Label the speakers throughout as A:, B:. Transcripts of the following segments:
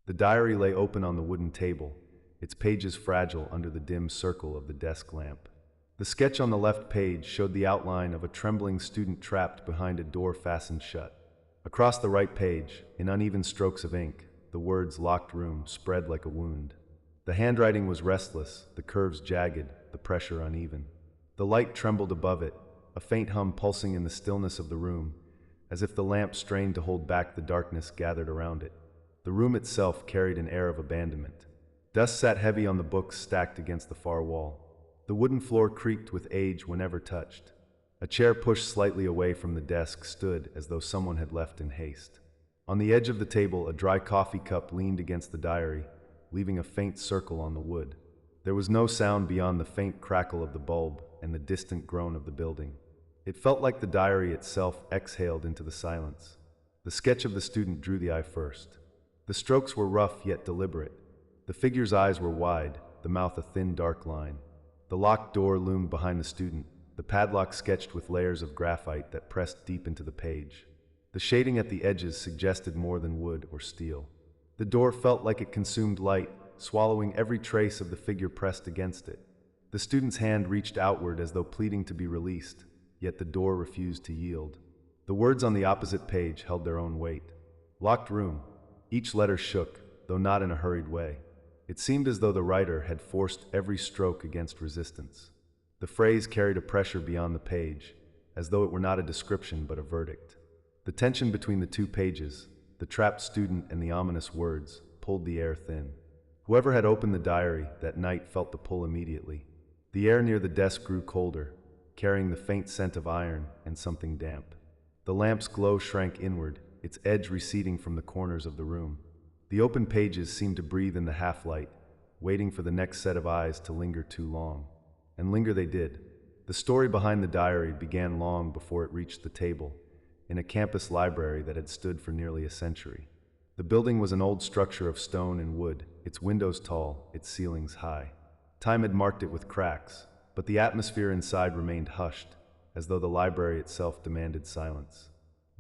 A: The diary lay open on the wooden table, its pages fragile under the dim circle of the desk lamp. The sketch on the left page showed the outline of a trembling student trapped behind a door fastened shut. Across the right page, in uneven strokes of ink, the words "locked room" spread like a wound. The handwriting was restless, the curves jagged, the pressure uneven. The light trembled above it, a faint hum pulsing in the stillness of the room, as if the lamp strained to hold back the darkness gathered around it. The room itself carried an air of abandonment. Dust sat heavy on the books stacked against the far wall. The wooden floor creaked with age whenever touched. A chair pushed slightly away from the desk stood as though someone had left in haste. On the edge of the table, a dry coffee cup leaned against the diary, leaving a faint circle on the wood. There was no sound beyond the faint crackle of the bulb and the distant groan of the building. It felt like the diary itself exhaled into the silence. The sketch of the student drew the eye first. The strokes were rough yet deliberate. The figure's eyes were wide, the mouth a thin dark line. The locked door loomed behind the student, the padlock sketched with layers of graphite that pressed deep into the page. The shading at the edges suggested more than wood or steel. The door felt like it consumed light, swallowing every trace of the figure pressed against it. The student's hand reached outward as though pleading to be released, yet the door refused to yield. The words on the opposite page held their own weight. Locked room. Each letter shook, though not in a hurried way. It seemed as though the writer had forced every stroke against resistance. The phrase carried a pressure beyond the page, as though it were not a description but a verdict. The tension between the two pages, the trapped student and the ominous words, pulled the air thin. Whoever had opened the diary that night felt the pull immediately. The air near the desk grew colder, carrying the faint scent of iron and something damp. The lamp's glow shrank inward, its edge receding from the corners of the room. The open pages seemed to breathe in the half-light, waiting for the next set of eyes to linger too long. And linger they did. The story behind the diary began long before it reached the table, in a campus library that had stood for nearly a century. The building was an old structure of stone and wood, its windows tall, its ceilings high. Time had marked it with cracks, but the atmosphere inside remained hushed, as though the library itself demanded silence.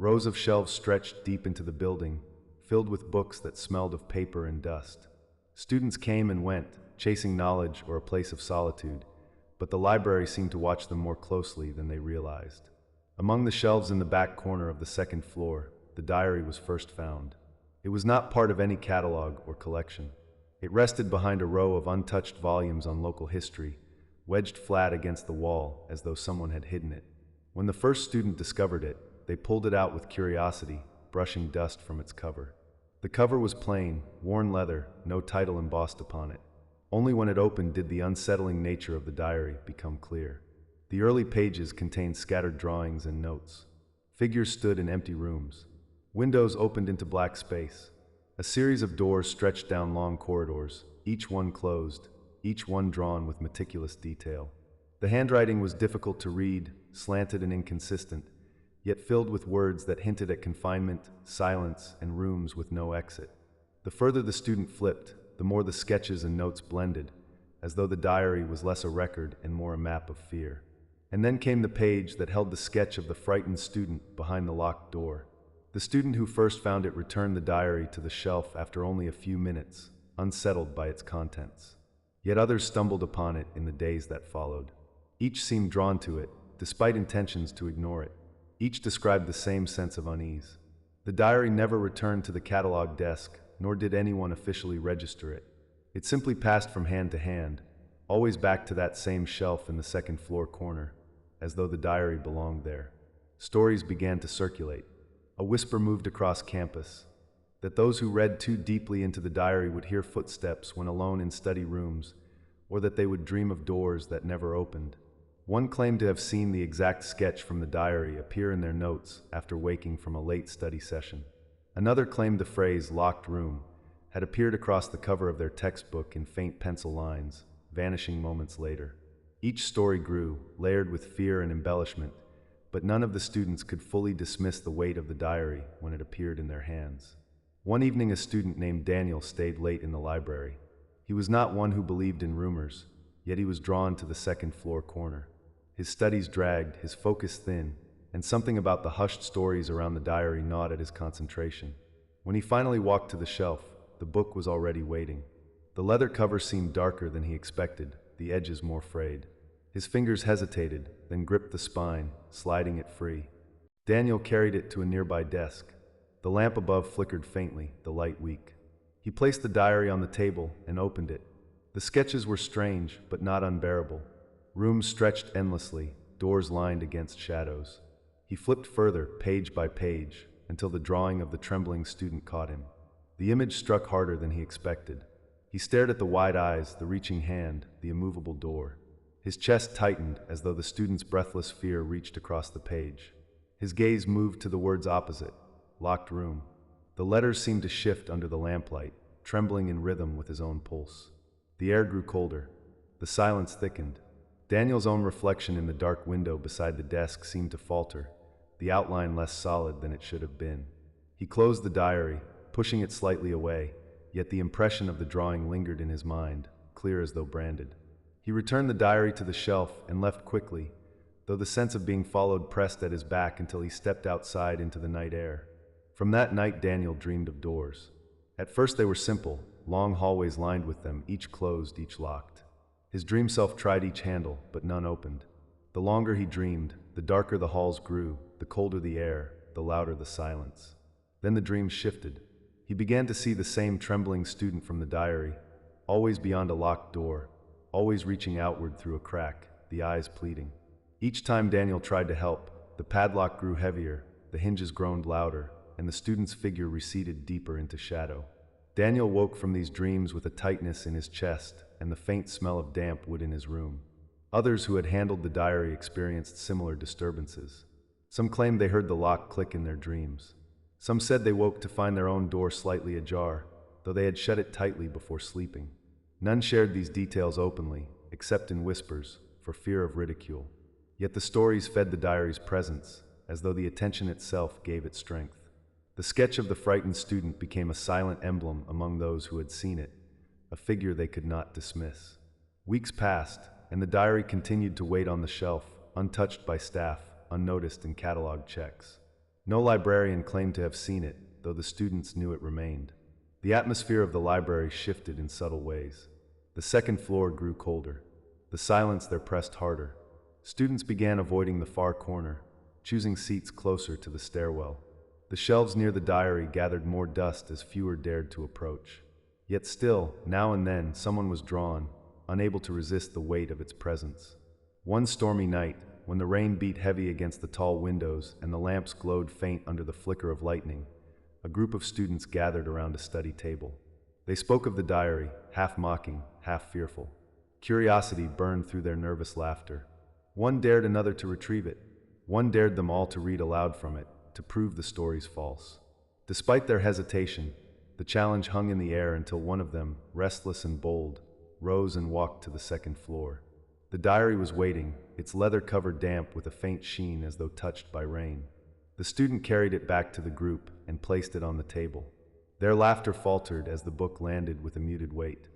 A: Rows of shelves stretched deep into the building, filled with books that smelled of paper and dust. Students came and went, chasing knowledge or a place of solitude, but the library seemed to watch them more closely than they realized. Among the shelves in the back corner of the second floor, the diary was first found. It was not part of any catalog or collection. It rested behind a row of untouched volumes on local history, wedged flat against the wall as though someone had hidden it. When the first student discovered it, they pulled it out with curiosity, brushing dust from its cover. The cover was plain, worn leather, no title embossed upon it. Only when it opened did the unsettling nature of the diary become clear. The early pages contained scattered drawings and notes. Figures stood in empty rooms. Windows opened into black space. A series of doors stretched down long corridors, each one closed, each one drawn with meticulous detail. The handwriting was difficult to read, slanted and inconsistent, yet filled with words that hinted at confinement, silence, and rooms with no exit. The further the student flipped, the more the sketches and notes blended, as though the diary was less a record and more a map of fear. And then came the page that held the sketch of the frightened student behind the locked door. The student who first found it returned the diary to the shelf after only a few minutes, unsettled by its contents. Yet others stumbled upon it in the days that followed. Each seemed drawn to it, despite intentions to ignore it. Each described the same sense of unease. The diary never returned to the catalog desk, nor did anyone officially register it. It simply passed from hand to hand, always back to that same shelf in the second floor corner, as though the diary belonged there. Stories began to circulate. A whisper moved across campus, that those who read too deeply into the diary would hear footsteps when alone in study rooms, or that they would dream of doors that never opened. One claimed to have seen the exact sketch from the diary appear in their notes after waking from a late study session. Another claimed the phrase "locked room" had appeared across the cover of their textbook in faint pencil lines, vanishing moments later. Each story grew, layered with fear and embellishment, but none of the students could fully dismiss the weight of the diary when it appeared in their hands. One evening, a student named Daniel stayed late in the library. He was not one who believed in rumors, yet he was drawn to the second floor corner. His studies dragged, his focus thin, and something about the hushed stories around the diary gnawed at his concentration. When he finally walked to the shelf, the book was already waiting. The leather cover seemed darker than he expected, the edges more frayed. His fingers hesitated, then gripped the spine, sliding it free. Daniel carried it to a nearby desk. The lamp above flickered faintly, the light weak. He placed the diary on the table and opened it. The sketches were strange, but not unbearable. Rooms stretched endlessly, doors lined against shadows. He flipped further, page by page, until the drawing of the trembling student caught him. The image struck harder than he expected. He stared at the wide eyes, the reaching hand, the immovable door. His chest tightened as though the student's breathless fear reached across the page. His gaze moved to the words opposite, locked room. The letters seemed to shift under the lamplight, trembling in rhythm with his own pulse. The air grew colder. The silence thickened. Daniel's own reflection in the dark window beside the desk seemed to falter, the outline less solid than it should have been. He closed the diary, pushing it slightly away, yet the impression of the drawing lingered in his mind, clear as though branded. He returned the diary to the shelf and left quickly, though the sense of being followed pressed at his back until he stepped outside into the night air. From that night, Daniel dreamed of doors. At first they were simple, long hallways lined with them, each closed, each locked. His dream self tried each handle, but none opened. The longer he dreamed, the darker the halls grew, the colder the air, the louder the silence. Then the dream shifted. He began to see the same trembling student from the diary, always beyond a locked door, always reaching outward through a crack, the eyes pleading. Each time Daniel tried to help, the padlock grew heavier, the hinges groaned louder, and the student's figure receded deeper into shadow. Daniel woke from these dreams with a tightness in his chest and the faint smell of damp wood in his room. Others who had handled the diary experienced similar disturbances. Some claimed they heard the lock click in their dreams. Some said they woke to find their own door slightly ajar, though they had shut it tightly before sleeping. None shared these details openly, except in whispers, for fear of ridicule. Yet the stories fed the diary's presence, as though the attention itself gave it strength. The sketch of the frightened student became a silent emblem among those who had seen it, a figure they could not dismiss. Weeks passed, and the diary continued to wait on the shelf, untouched by staff, unnoticed in catalog checks. No librarian claimed to have seen it, though the students knew it remained. The atmosphere of the library shifted in subtle ways. The second floor grew colder. The silence there pressed harder. Students began avoiding the far corner, choosing seats closer to the stairwell. The shelves near the diary gathered more dust as fewer dared to approach. Yet still, now and then, someone was drawn, unable to resist the weight of its presence. One stormy night, when the rain beat heavy against the tall windows and the lamps glowed faint under the flicker of lightning, a group of students gathered around a study table. They spoke of the diary, half mocking, half fearful. Curiosity burned through their nervous laughter. One dared another to retrieve it. One dared them all to read aloud from it, to prove the stories false. Despite their hesitation, the challenge hung in the air until one of them, restless and bold, rose and walked to the second floor. The diary was waiting, its leather cover damp with a faint sheen as though touched by rain. The student carried it back to the group and placed it on the table. Their laughter faltered as the book landed with a muted weight.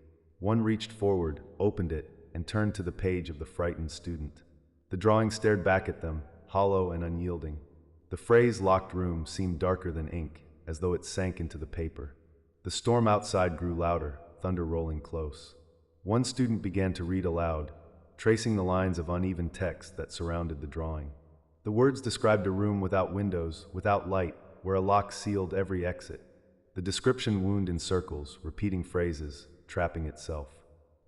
A: One reached forward, opened it, and turned to the page of the frightened student. The drawing stared back at them, hollow and unyielding. The phrase "locked room" seemed darker than ink, as though it sank into the paper. The storm outside grew louder, thunder rolling close. One student began to read aloud, tracing the lines of uneven text that surrounded the drawing. The words described a room without windows, without light, where a lock sealed every exit. The description wound in circles, repeating phrases, trapping itself.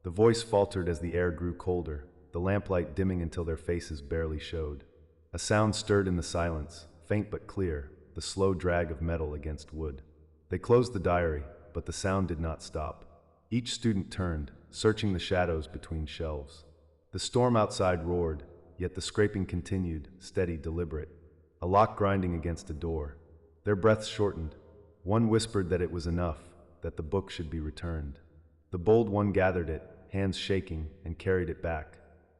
A: The voice faltered as the air grew colder, the lamplight dimming until their faces barely showed. A sound stirred in the silence, faint but clear, the slow drag of metal against wood. They closed the diary, but the sound did not stop. Each student turned, searching the shadows between shelves. The storm outside roared, yet the scraping continued, steady, deliberate. A lock grinding against a door. Their breaths shortened. One whispered that it was enough, that the book should be returned. The bold one gathered it, hands shaking, and carried it back.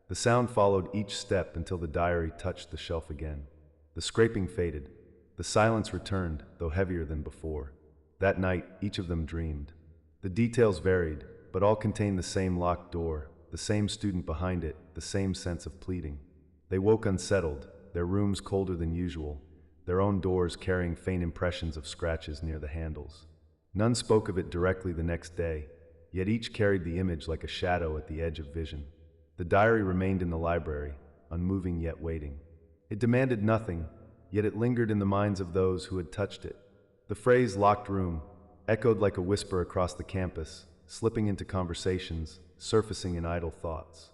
A: The sound followed each step until the diary touched the shelf again. The scraping faded. The silence returned, though heavier than before. That night, each of them dreamed. The details varied, but all contained the same locked door, the same student behind it, the same sense of pleading. They woke unsettled, their rooms colder than usual, their own doors carrying faint impressions of scratches near the handles. None spoke of it directly the next day, yet each carried the image like a shadow at the edge of vision. The diary remained in the library, unmoving yet waiting. It demanded nothing, yet it lingered in the minds of those who had touched it. The phrase "locked room" echoed like a whisper across the campus, slipping into conversations, surfacing in idle thoughts.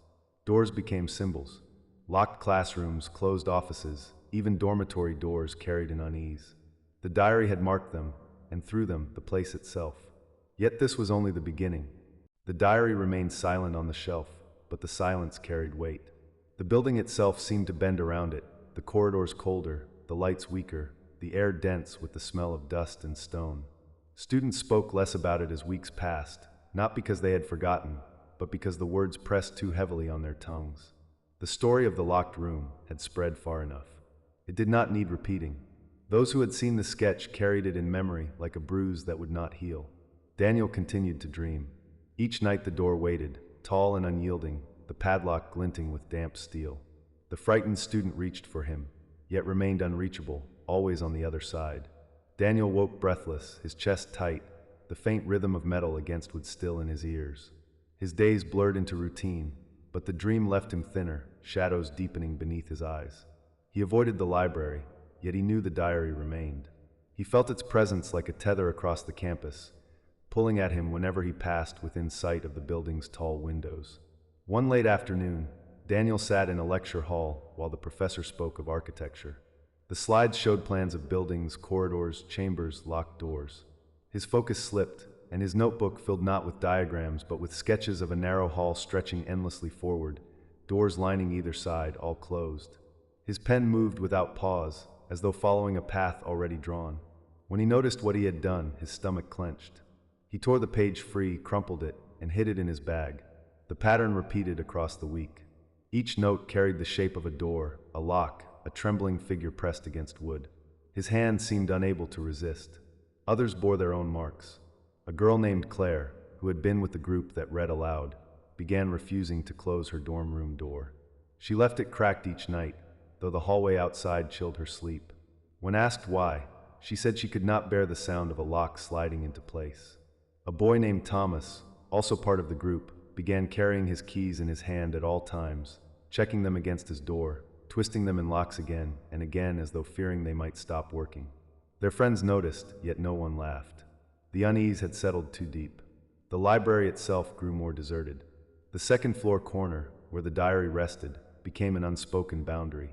A: Doors became symbols. Locked classrooms, closed offices, even dormitory doors carried an unease. The diary had marked them, and through them, the place itself. Yet this was only the beginning. The diary remained silent on the shelf, but the silence carried weight. The building itself seemed to bend around it, the corridors colder, the lights weaker, the air dense with the smell of dust and stone. Students spoke less about it as weeks passed, not because they had forgotten, but because the words pressed too heavily on their tongues. The story of the locked room had spread far enough. It did not need repeating. Those who had seen the sketch carried it in memory like a bruise that would not heal. Daniel continued to dream. Each night the door waited, tall and unyielding, the padlock glinting with damp steel. The frightened student reached for him, yet remained unreachable, always on the other side. Daniel woke breathless, his chest tight, the faint rhythm of metal against wood still in his ears. His days blurred into routine, but the dream left him thinner, shadows deepening beneath his eyes. He avoided the library, yet he knew the diary remained. He felt its presence like a tether across the campus, pulling at him whenever he passed within sight of the building's tall windows. One late afternoon, Daniel sat in a lecture hall while the professor spoke of architecture. The slides showed plans of buildings, corridors, chambers, locked doors. His focus slipped, and his notebook filled not with diagrams but with sketches of a narrow hall stretching endlessly forward, doors lining either side, all closed. His pen moved without pause, as though following a path already drawn. When he noticed what he had done, his stomach clenched. He tore the page free, crumpled it, and hid it in his bag. The pattern repeated across the week. Each note carried the shape of a door, a lock, a trembling figure pressed against wood. His hand seemed unable to resist. Others bore their own marks. A girl named Claire, who had been with the group that read aloud, began refusing to close her dorm room door. She left it cracked each night, though the hallway outside chilled her sleep. When asked why, she said she could not bear the sound of a lock sliding into place. A boy named Thomas, also part of the group, began carrying his keys in his hand at all times, checking them against his door, twisting them in locks again and again as though fearing they might stop working. Their friends noticed, yet no one laughed. The unease had settled too deep. The library itself grew more deserted. The second-floor corner, where the diary rested, became an unspoken boundary.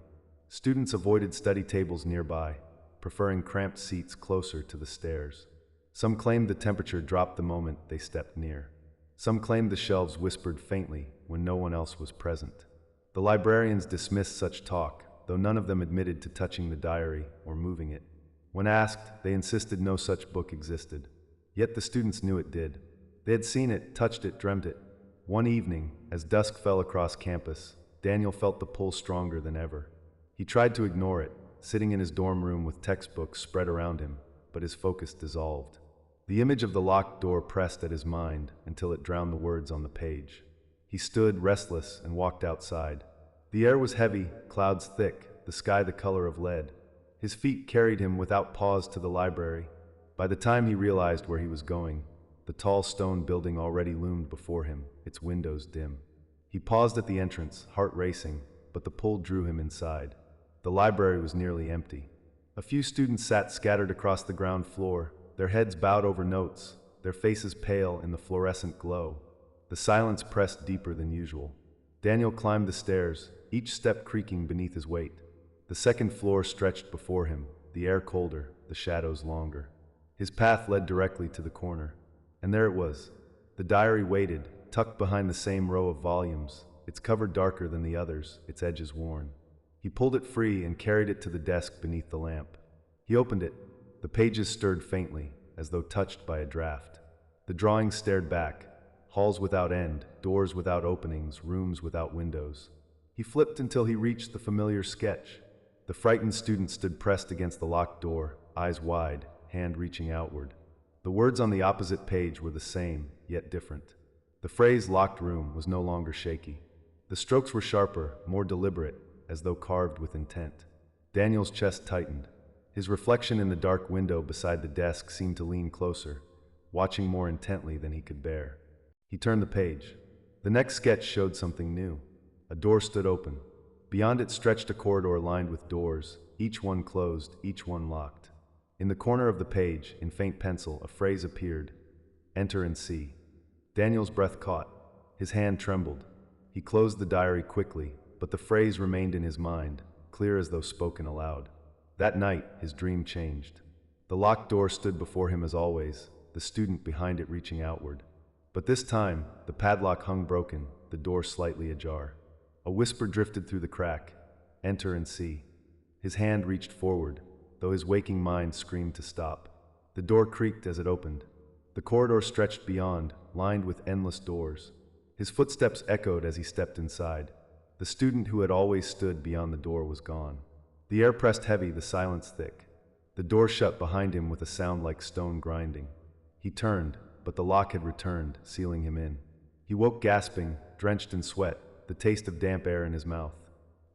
A: Students avoided study tables nearby, preferring cramped seats closer to the stairs. Some claimed the temperature dropped the moment they stepped near. Some claimed the shelves whispered faintly when no one else was present. The librarians dismissed such talk, though none of them admitted to touching the diary or moving it. When asked, they insisted no such book existed. Yet the students knew it did. They had seen it, touched it, dreamt it. One evening, as dusk fell across campus, Daniel felt the pull stronger than ever. He tried to ignore it, sitting in his dorm room with textbooks spread around him, but his focus dissolved. The image of the locked door pressed at his mind until it drowned the words on the page. He stood, restless, and walked outside. The air was heavy, clouds thick, the sky the color of lead. His feet carried him without pause to the library. By the time he realized where he was going, the tall stone building already loomed before him, its windows dim. He paused at the entrance, heart racing, but the pull drew him inside. The library was nearly empty. A few students sat scattered across the ground floor, their heads bowed over notes, their faces pale in the fluorescent glow. The silence pressed deeper than usual. Daniel climbed the stairs, each step creaking beneath his weight. The second floor stretched before him, the air colder, the shadows longer. His path led directly to the corner. And there it was. The diary waited, tucked behind the same row of volumes, its cover darker than the others, its edges worn. He pulled it free and carried it to the desk beneath the lamp. He opened it. The pages stirred faintly, as though touched by a draft. The drawings stared back, halls without end, doors without openings, rooms without windows. He flipped until he reached the familiar sketch. The frightened student stood pressed against the locked door, eyes wide, hand reaching outward. The words on the opposite page were the same, yet different. The phrase "locked room" was no longer shaky. The strokes were sharper, more deliberate, as though carved with intent. Daniel's chest tightened. His reflection in the dark window beside the desk seemed to lean closer, watching more intently than he could bear. He turned the page. The next sketch showed something new. A door stood open. Beyond it stretched a corridor lined with doors, each one closed, each one locked. In the corner of the page, in faint pencil, a phrase appeared: "Enter and see." Daniel's breath caught. His hand trembled. He closed the diary quickly, but the phrase remained in his mind, clear as though spoken aloud. That night, his dream changed. The locked door stood before him as always, the student behind it reaching outward. But this time, the padlock hung broken, the door slightly ajar. A whisper drifted through the crack: "Enter and see." His hand reached forward, though his waking mind screamed to stop. The door creaked as it opened. The corridor stretched beyond, lined with endless doors. His footsteps echoed as he stepped inside. The student who had always stood beyond the door was gone. The air pressed heavy, the silence thick. The door shut behind him with a sound like stone grinding. He turned, but the lock had returned, sealing him in. He woke gasping, drenched in sweat, the taste of damp air in his mouth.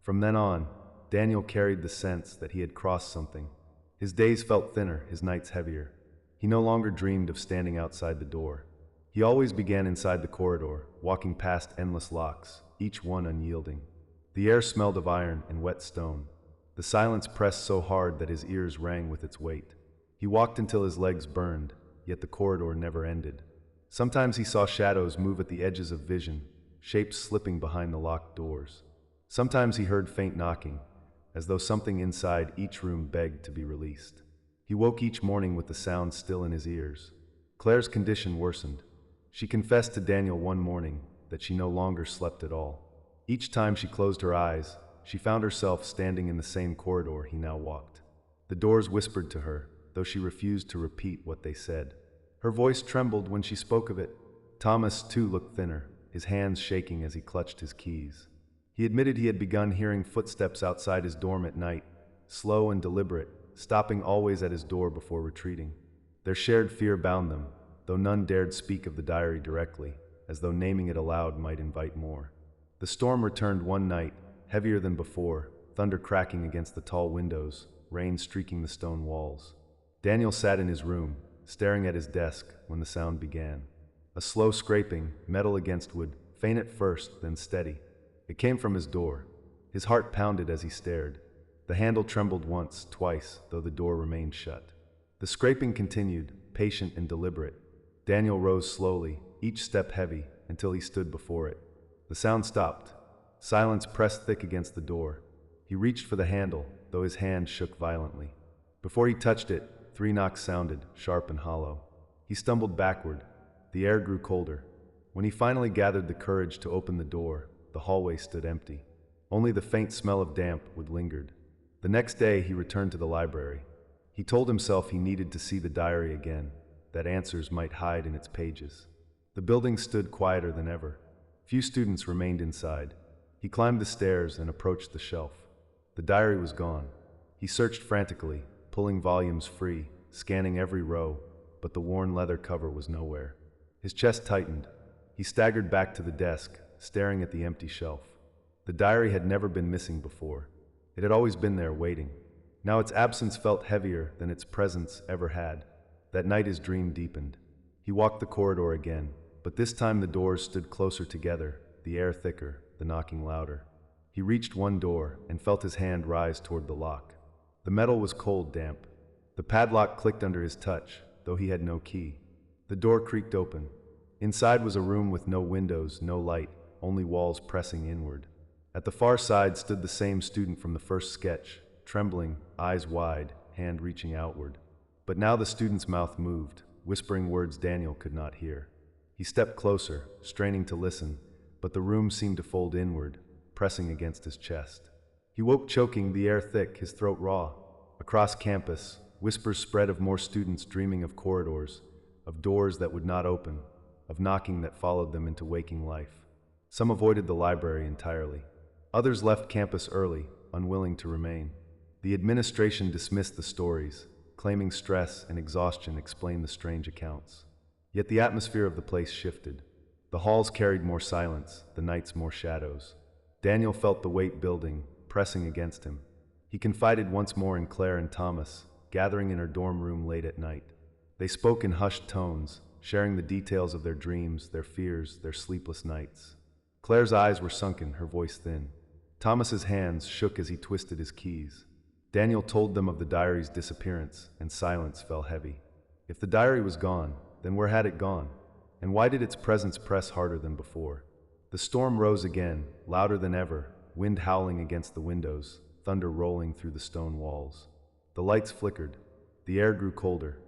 A: From then on, Daniel carried the sense that he had crossed something. His days felt thinner, his nights heavier. He no longer dreamed of standing outside the door. He always began inside the corridor, walking past endless locks, each one unyielding. The air smelled of iron and wet stone. The silence pressed so hard that his ears rang with its weight. He walked until his legs burned, yet the corridor never ended. Sometimes he saw shadows move at the edges of vision, shapes slipping behind the locked doors. Sometimes he heard faint knocking, as though something inside each room begged to be released. He woke each morning with the sound still in his ears. Claire's condition worsened. She confessed to Daniel one morning that she no longer slept at all. Each time she closed her eyes, she found herself standing in the same corridor he now walked. The doors whispered to her, though she refused to repeat what they said. Her voice trembled when she spoke of it. Thomas, too, looked thinner, his hands shaking as he clutched his keys. He admitted he had begun hearing footsteps outside his dorm at night, slow and deliberate, stopping always at his door before retreating. Their shared fear bound them, though none dared speak of the diary directly, as though naming it aloud might invite more. The storm returned one night, heavier than before, thunder cracking against the tall windows, rain streaking the stone walls. Daniel sat in his room, staring at his desk when the sound began. A slow scraping, metal against wood, faint at first, then steady. It came from his door. His heart pounded as he stared. The handle trembled once, twice, though the door remained shut. The scraping continued, patient and deliberate. Daniel rose slowly, each step heavy, until he stood before it. The sound stopped. Silence pressed thick against the door. He reached for the handle, though his hand shook violently. Before he touched it, 3 knocks sounded, sharp and hollow. He stumbled backward. The air grew colder. When he finally gathered the courage to open the door, the hallway stood empty. Only the faint smell of damp would lingered. The next day he returned to the library. He told himself he needed to see the diary again, that answers might hide in its pages. The building stood quieter than ever. Few students remained inside. He climbed the stairs and approached the shelf. The diary was gone. He searched frantically, pulling volumes free, scanning every row, but the worn leather cover was nowhere. His chest tightened. He staggered back to the desk, staring at the empty shelf. The diary had never been missing before. It had always been there waiting. Now its absence felt heavier than its presence ever had. That night his dream deepened. He walked the corridor again, but this time the doors stood closer together, the air thicker, the knocking louder. He reached one door and felt his hand rise toward the lock. The metal was cold, damp. The padlock clicked under his touch, though he had no key. The door creaked open. Inside was a room with no windows, no light, only walls pressing inward. At the far side stood the same student from the first sketch, trembling, eyes wide, hand reaching outward. But now the student's mouth moved, whispering words Daniel could not hear. He stepped closer, straining to listen, but the room seemed to fold inward, pressing against his chest. He woke choking, the air thick, his throat raw. Across campus, whispers spread of more students dreaming of corridors, of doors that would not open, of knocking that followed them into waking life. Some avoided the library entirely. Others left campus early, unwilling to remain. The administration dismissed the stories, claiming stress and exhaustion explained the strange accounts. Yet the atmosphere of the place shifted. The halls carried more silence, the nights more shadows. Daniel felt the weight building, pressing against him. He confided once more in Claire and Thomas, gathering in her dorm room late at night. They spoke in hushed tones, sharing the details of their dreams, their fears, their sleepless nights. Claire's eyes were sunken, her voice thin. Thomas's hands shook as he twisted his keys. Daniel told them of the diary's disappearance, and silence fell heavy. If the diary was gone, then where had it gone? And why did its presence press harder than before? The storm rose again, louder than ever, wind howling against the windows, thunder rolling through the stone walls. The lights flickered. The air grew colder.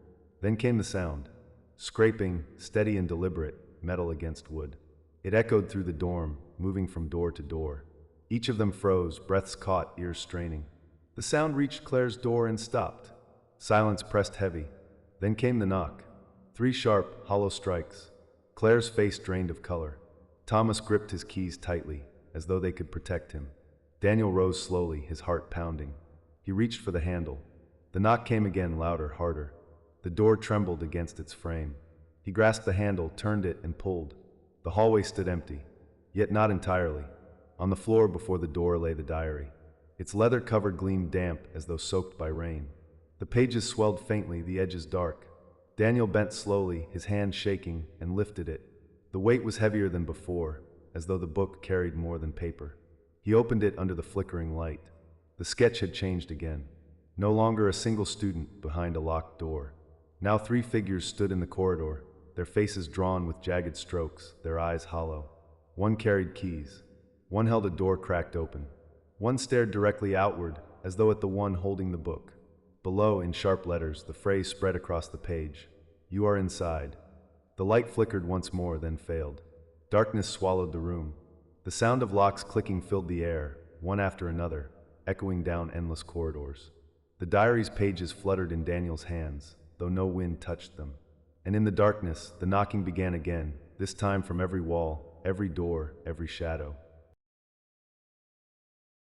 A: Then came the sound. Scraping, steady and deliberate, metal against wood. It echoed through the dorm, moving from door to door. Each of them froze, breaths caught, ears straining. The sound reached Claire's door and stopped. Silence pressed heavy. Then came the knock. 3 sharp, hollow strikes. Claire's face drained of color. Thomas gripped his keys tightly, as though they could protect him. Daniel rose slowly, his heart pounding. He reached for the handle. The knock came again, louder, harder. The door trembled against its frame. He grasped the handle, turned it, and pulled. The hallway stood empty, yet not entirely. On the floor before the door lay the diary. Its leather cover gleamed damp as though soaked by rain. The pages swelled faintly, the edges dark. Daniel bent slowly, his hand shaking, and lifted it. The weight was heavier than before, as though the book carried more than paper. He opened it under the flickering light. The sketch had changed again. No longer a single student behind a locked door. Now 3 figures stood in the corridor, their faces drawn with jagged strokes, their eyes hollow. One carried keys. One held a door cracked open. One stared directly outward, as though at the one holding the book. Below, in sharp letters, the phrase spread across the page. "You are inside." The light flickered once more, then failed. Darkness swallowed the room. The sound of locks clicking filled the air, one after another, echoing down endless corridors. The diary's pages fluttered in Daniel's hands, though no wind touched them. And in the darkness, the knocking began again, this time from every wall, every door, every shadow.